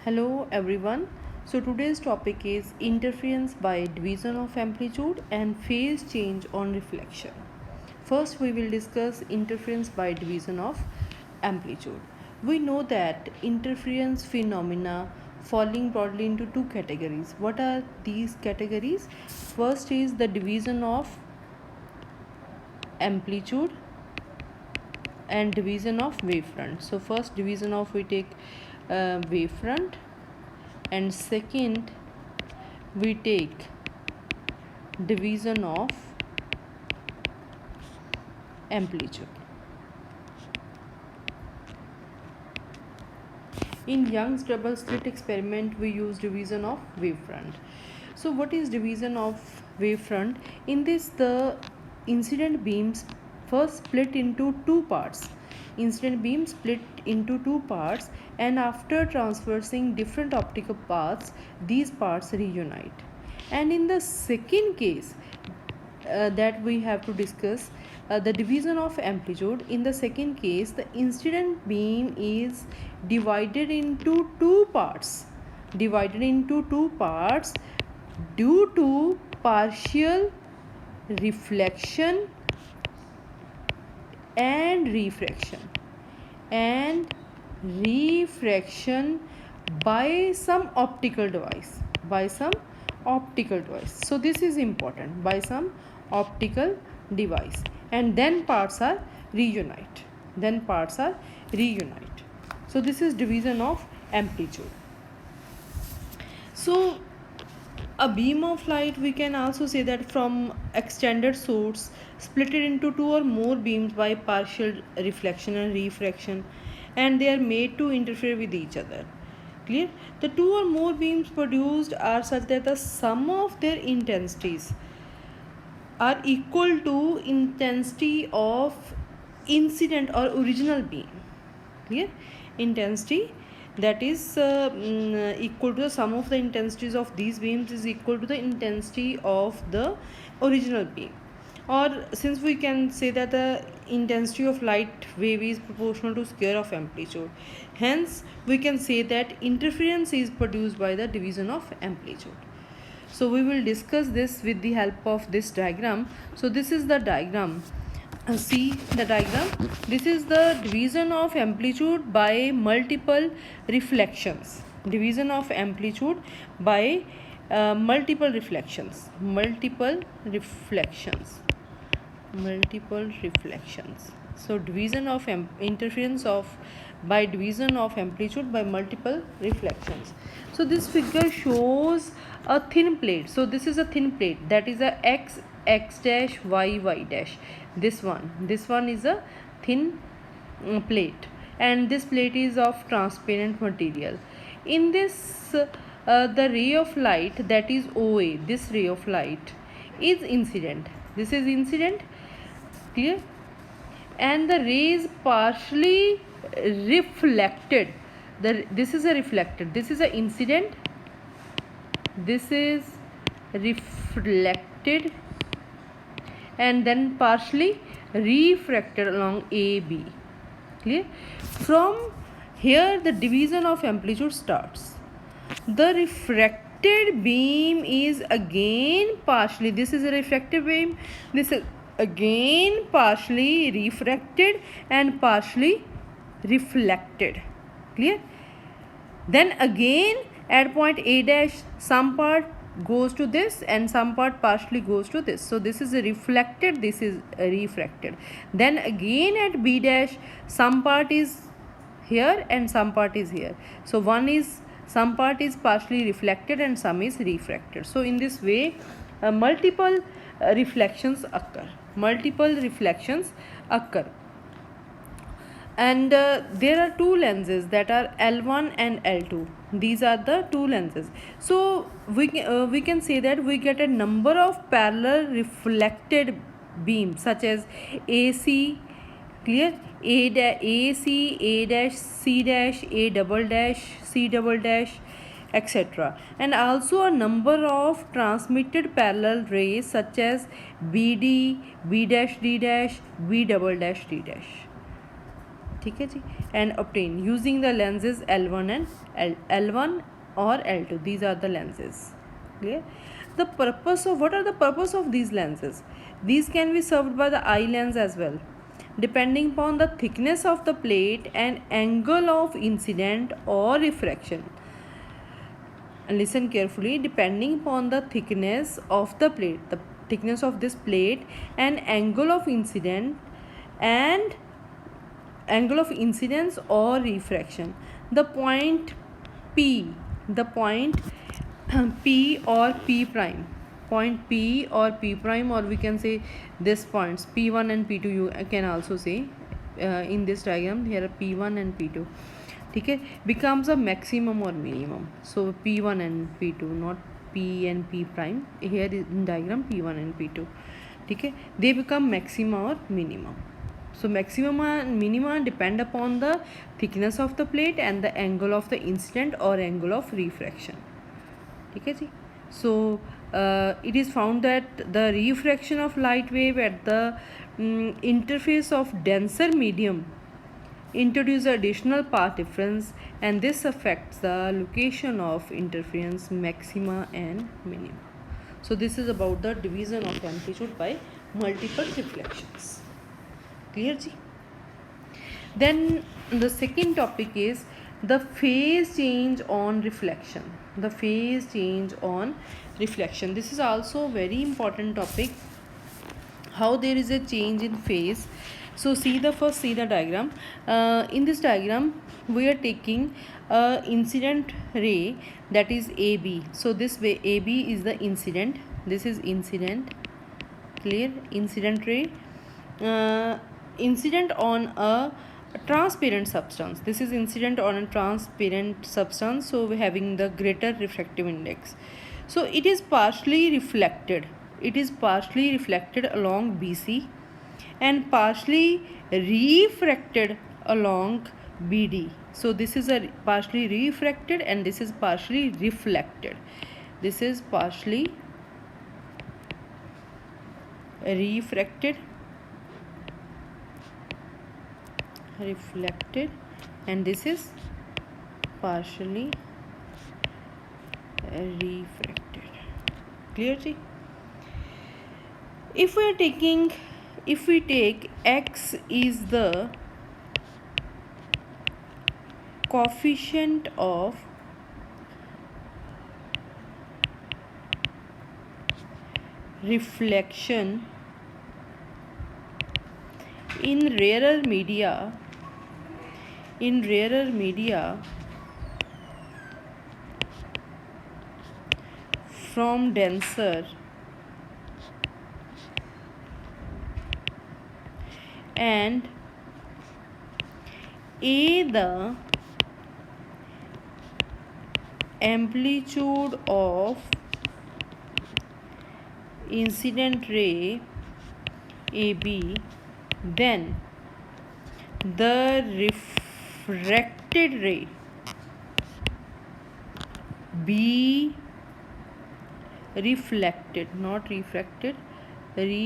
Hello everyone. So today's topic is interference by division of amplitude and phase change on reflection. First we will discuss interference by division of amplitude. We know that interference phenomena falling broadly into two categories. What are these categories? First is the division of amplitude and division of wavefront. So first division of we take wavefront, and second we take division of amplitude. In Young's double slit experiment we use division of wavefront. So what is division of wavefront? In this the incident beams first split into two parts. Incident beam split into two parts, and after traversing different optical paths these parts reunite. And in the second case that we have to discuss, the division of amplitude. In the second case the incident beam is divided into two parts due to partial reflection and refraction by some optical device. So this is important, by some optical device, and then parts are reunite. So this is division of amplitude. So a beam of light, we can also say that from extended source split it into two or more beams by partial reflection and refraction, and they are made to interfere with each other. Clear? The two or more beams produced are such that the sum of their intensities are equal to intensity of incident or original beam. Clear? Intensity that is equal to the sum of the intensities of these beams is equal to the intensity of the original beam. Or since we can say that the intensity of light wave is proportional to square of amplitude, hence we can say that interference is produced by the division of amplitude. So we will discuss this with the help of this diagram. So this is the diagram. See the diagram. This is the division of amplitude by multiple reflections. Division of amplitude by multiple reflections. So division of interference of by division of amplitude by multiple reflections. So this figure shows a thin plate. So this is a thin plate, that is a x dash y dash. This one is a thin plate, and this plate is of transparent material. In this the ray of light, that is OA, this ray of light is incident. This is incident. Clear? And the ray is partially reflected. This is a reflected, this is a incident, this is reflected, and then partially refracted along AB. Clear? From here the division of amplitude starts. The refracted beam is again partially, this is a refracted beam, this is again partially refracted and partially reflected. Clear? Then again at point A dash some part goes to this and some part partially goes to this. So this is a reflected, this is a refracted. Then again at B dash some part is here and some part is here. So some part is partially reflected and some is refracted. So in this way multiple reflections occur. And there are two lenses, that are L1 and L2. These are the two lenses. So we can say that we get a number of parallel reflected beams such as AC. Clear? AC, A dash, C dash, A double dash, C double dash, etc. And also a number of transmitted parallel rays such as BD, B dash D dash, B double dash D dash. ठीक है जी, and obtain using the lenses L1 and L1 or L2. These are the lenses. Clear? The purpose of, what are the purpose of these lenses? These can be served by the eye lens as well, depending upon the thickness of the plate and angle of incident or refraction. And listen carefully, depending upon the thickness of the plate, the thickness of this plate and angle of incident and angle of incidence or refraction, the point P, the point P or P prime, point P or P prime, or we can say this points P1 and P2, you can also say in this diagram here are P1 and P2, ठीक है, becomes a maximum or minimum. So P1 and P2, not P and P prime, here in diagram P1 and P2, ठीक है, they become maxima or minimum. So maximum and minima depend upon the thickness of the plate and the angle of the incident or angle of refraction, ठीक है जी. So it is found that the refraction of light wave at the interface of denser medium introduce additional path difference, and this affects the location of interference maxima and minima. So this is about the division of amplitude by multiple reflections. Clear ji? Then the second topic is the phase change on reflection. The phase change on reflection, this is also very important topic, how there is a change in phase. So see the diagram. In this diagram we are taking incident ray, that is AB. So this way AB is the incident, this is incident, clear, incident ray, incident on a transparent substance, this is incident on a transparent substance, so we having the greater refractive index. So it is partially reflected, it is partially reflected along BC and partially refracted along BD. So this is a partially refracted and this is partially reflected, this is partially refracted, reflected, and this is partially refracted. Clear ji? If we take x is the coefficient of reflection in rarer media from denser and A the amplitude of incident ray AB, then the refracted ray B reflected, not refracted, reflected,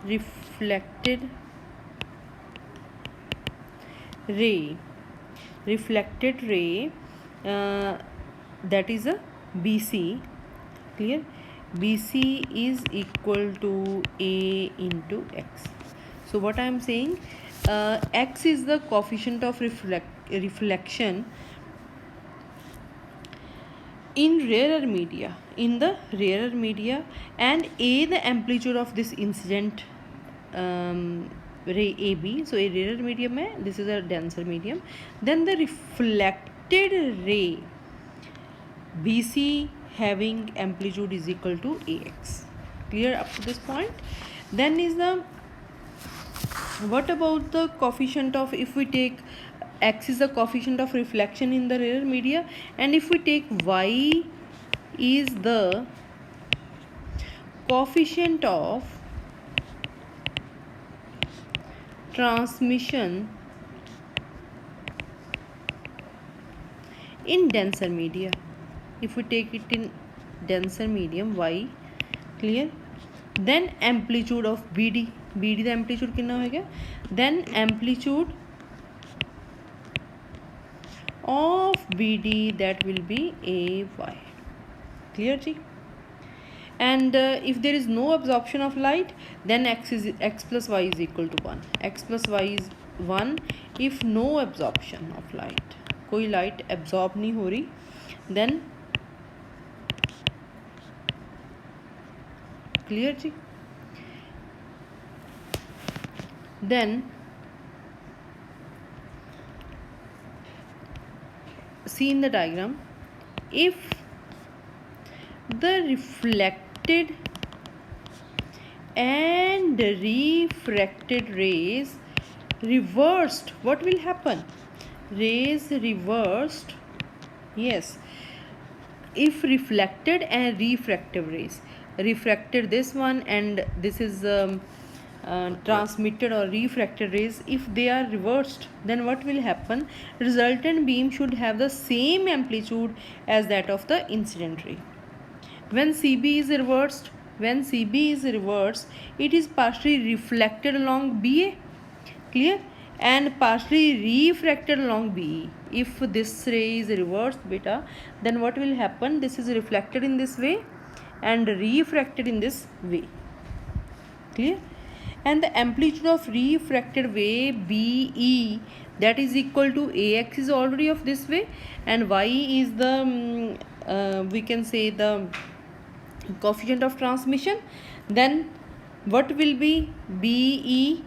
reflected ray, reflected ray, that is a BC, clear, BC is equal to A into X. So what I am saying, X is the coefficient of reflection in rarer media, in the rarer media, and A the amplitude of this incident ray AB. So a rarer medium hai, this is a denser medium, then the reflected ray BC having amplitude is equal to AX. Clear up to this point? Then is the, what about the coefficient of, if we take X is the coefficient of reflection in the rarer media, and if we take Y is the coefficient of transmission in denser media, if we take it in denser medium Y, clear, then amplitude of BD the amplitude कितना होएगा, then amplitude of BD that will be AY. clear ji. And if there is no absorption of light, then x plus y is equal to 1. X plus y is 1 if no absorption of light, कोई light absorb नहीं हो रही, then clear ji. Then see in the diagram, if the reflected and refracted rays reversed, what will happen? Rays reversed, yes, if reflected and refractive rays, refracted this one and this is transmitted or refracted rays, if they are reversed, then what will happen? Resultant beam should have the same amplitude as that of the incident ray. When CB is reversed, it is partially reflected along BA, clear, and partially refracted along BE. If this ray is reversed, beta, then what will happen? This is reflected in this way and refracted in this way, clear. And the amplitude of refracted way BE, that is equal to AX is already of this way, and Y is the we can say the coefficient of transmission. Then what will be BE,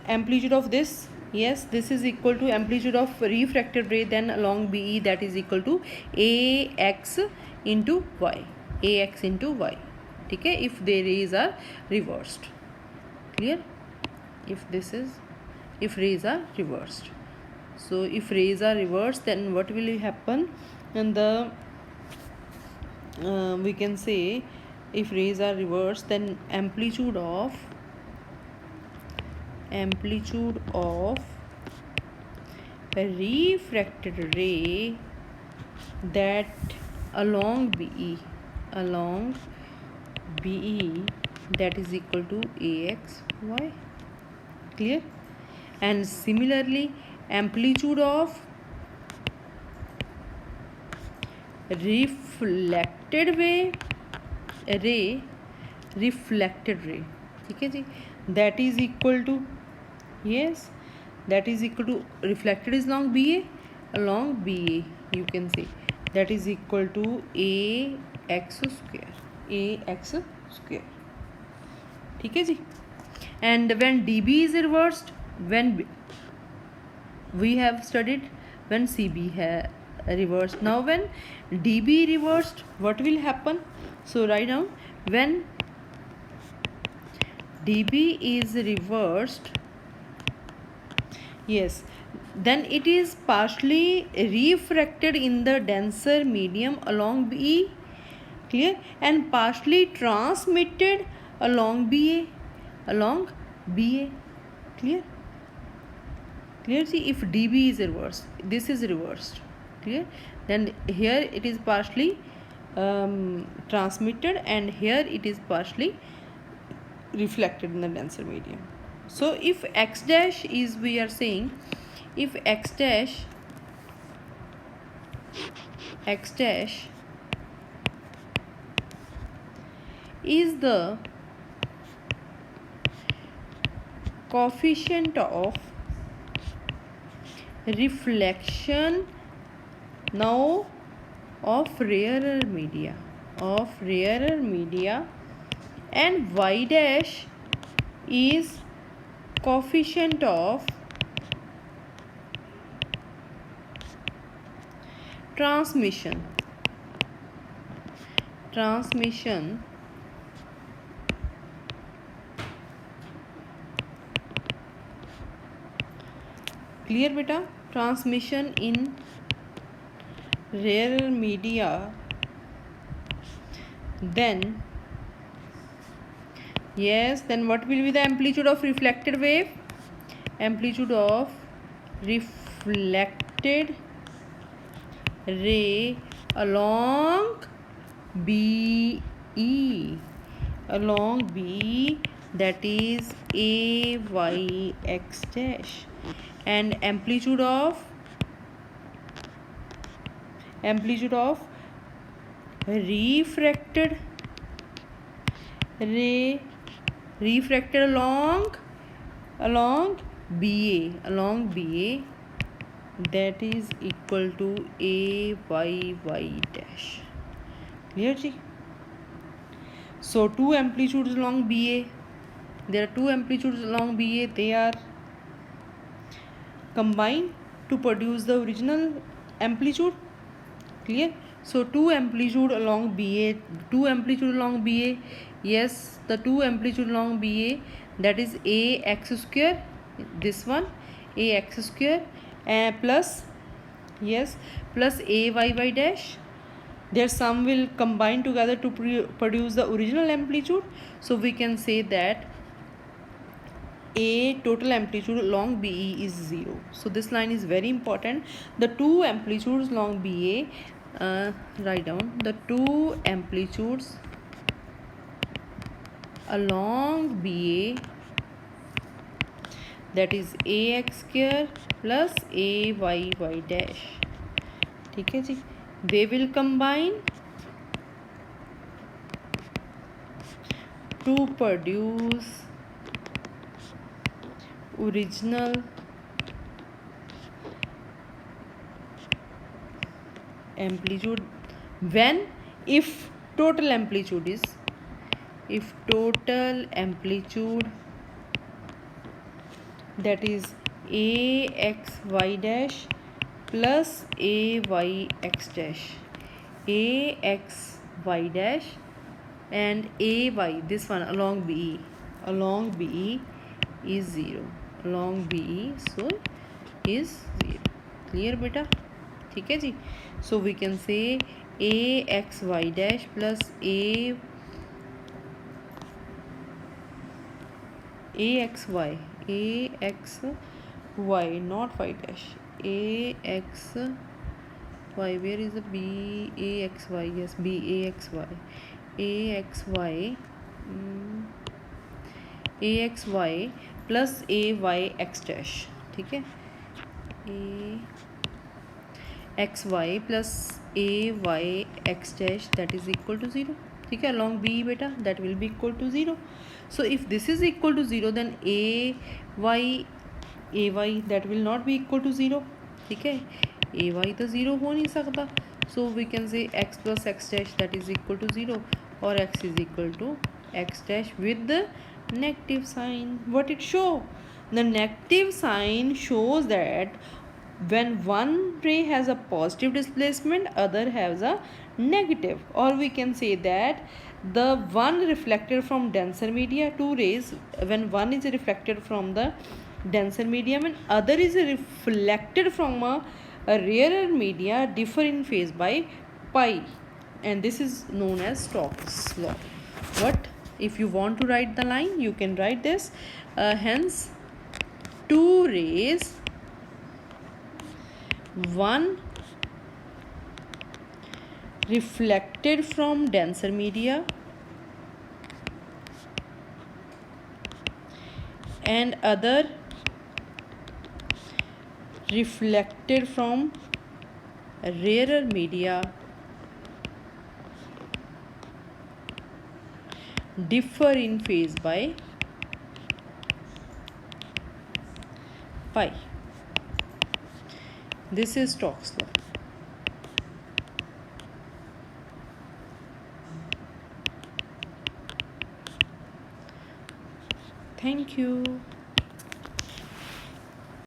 amplitude of this, yes, this is equal to amplitude of refracted ray, then along BE, that is equal to AX into Y, AX into Y, okay, if the rays are reversed, clear. If rays are reversed, so if rays are reversed, then what will happen? And the we can say, if rays are reversed, then amplitude of a refracted ray that along BE that is equal to AXY, clear. And similarly, amplitude of reflected ray, ठीक है जी, that is equal to, yes, that is equal to, reflected is along BA, you can say, that is equal to AX square, ठीक है जी. And when DB is reversed, when we have studied when CB reversed, now when DB reversed, what will happen? So write down, when DB is reversed, yes, then it is partially refracted in the denser medium along BE, clear, and partially transmitted along BA, clear. See, if DB is reversed, this is reversed, clear, then here it is partially transmitted and here it is partially reflected in the denser medium. So if X dash is, we are saying, if X dash is the coefficient of reflection now of rarer media, and Y dash is coefficient of transmission, clear beta, transmission in rarer media, then yes, then what will be the amplitude of reflected wave? Amplitude of reflected ray along BE, along B, that is AYX dash, and amplitude of refracted ray refracted along BA, that is equal to AYY dash. Clear ji? So two amplitudes along BA, there are two amplitudes along BA, they are combined to produce the original amplitude. Clear? So two amplitude along BA, yes, the two amplitude along BA, that is AX square, this one AX square, plus AYY dash, their sum will combine together to produce the original amplitude. So we can say that A total amplitude along BE is 0. So this line is very important. The two amplitudes along BA, write down the two amplitudes along BA, that is AX square plus AYY dash. ठीक है जी, they will combine to produce original amplitude when if total amplitude that is AXY dash plus AYX dash, AXY dash and AY, this one along BE is 0, along BE so is 0. Clear beta? ठीक है जी. So we can say AXY dash plus AXY not Y dash, AXY, where is the B? AXY, yes, AXY plus AYX dash. ठीक है, AXY plus AYX dash, that is equal to 0. ठीक है, along B beta, that will be equal to 0. So if this is equal to 0, then AY that will not be equal to 0. ठीक है, AY तो 0 हो नहीं सकता. So we can say x plus x dash, that is equal to 0, or x is equal to x dash with the negative sign. What it show? The negative sign shows that when one ray has a positive displacement, other has a negative, or we can say that the one reflected from denser media, two rays, when one is reflected from the denser medium and other is reflected from a rarer media, differ in phase by pi, and this is known as Stokes law. But if you want to write the line, you can write this, hence two rays, one reflected from denser media and other reflected from rarer media, differ in phase by pi. This is Stokes law. Thank you.